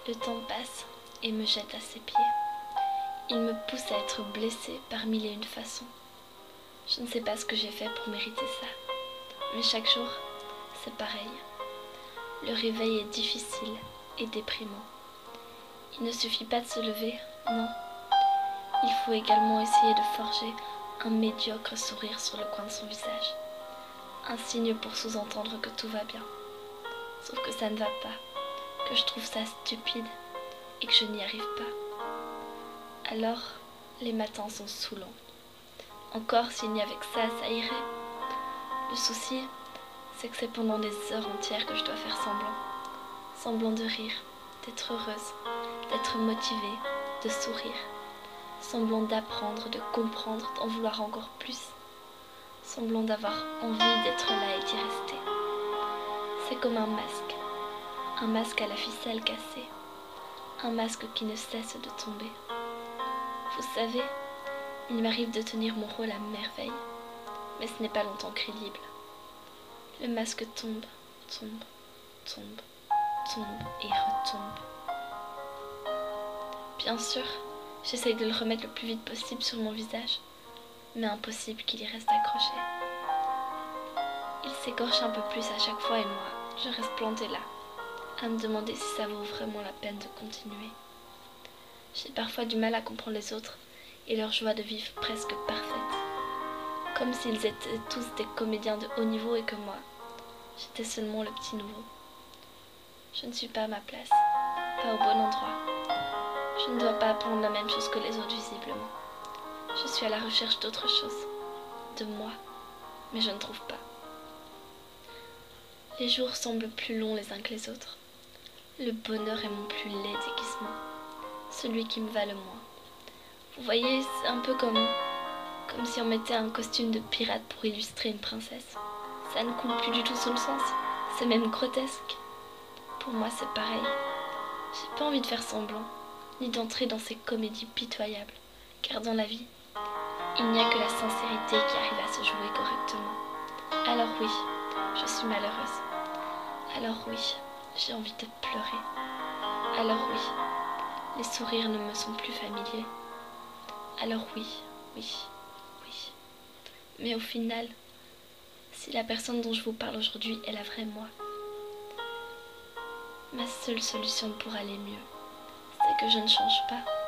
Le temps passe et me jette à ses pieds. Il me pousse à être blessée par mille et une façons. Je ne sais pas ce que j'ai fait pour mériter ça, mais chaque jour, c'est pareil. Le réveil est difficile et déprimant. Il ne suffit pas de se lever, non. Il faut également essayer de forger un médiocre sourire sur le coin de son visage. Un signe pour sous-entendre que tout va bien. Sauf que ça ne va pas, que je trouve ça stupide et que je n'y arrive pas. Alors, les matins sont saoulants. Encore s'il n'y avait que ça irait. Le souci, c'est que c'est pendant des heures entières que je dois faire semblant. Semblant de rire, d'être heureuse, d'être motivée, de sourire. Semblant d'apprendre, de comprendre, d'en vouloir encore plus. Semblant d'avoir envie d'être là et d'y rester. C'est comme un masque à la ficelle cassée, un masque qui ne cesse de tomber. Vous savez, il m'arrive de tenir mon rôle à merveille, mais ce n'est pas longtemps crédible. Le masque tombe, tombe, tombe, tombe et retombe. Bien sûr, j'essaye de le remettre le plus vite possible sur mon visage, mais impossible qu'il y reste accroché. Il s'écorche un peu plus à chaque fois et moi, je reste plantée là, à me demander si ça vaut vraiment la peine de continuer. J'ai parfois du mal à comprendre les autres et leur joie de vivre presque parfaite, comme s'ils étaient tous des comédiens de haut niveau et que moi, j'étais seulement le petit nouveau. Je ne suis pas à ma place, pas au bon endroit. Je ne dois pas apprendre la même chose que les autres visiblement. Je suis à la recherche d'autre chose, de moi, mais je ne trouve pas. Les jours semblent plus longs les uns que les autres. Le bonheur est mon plus laid déguisement, celui qui me va le moins. Vous voyez, c'est un peu comme si on mettait un costume de pirate pour illustrer une princesse. Ça ne coule plus du tout sous le sens, c'est même grotesque. Pour moi, c'est pareil. J'ai pas envie de faire semblant, ni d'entrer dans ces comédies pitoyables, car dans la vie, il n'y a que la sincérité qui arrive à se jouer correctement. Alors oui, je suis malheureuse. Alors oui, j'ai envie de pleurer. Alors oui, les sourires ne me sont plus familiers. Alors oui, oui, oui. Mais au final, si la personne dont je vous parle aujourd'hui est la vraie moi, ma seule solution pour aller mieux, c'est que je ne change pas.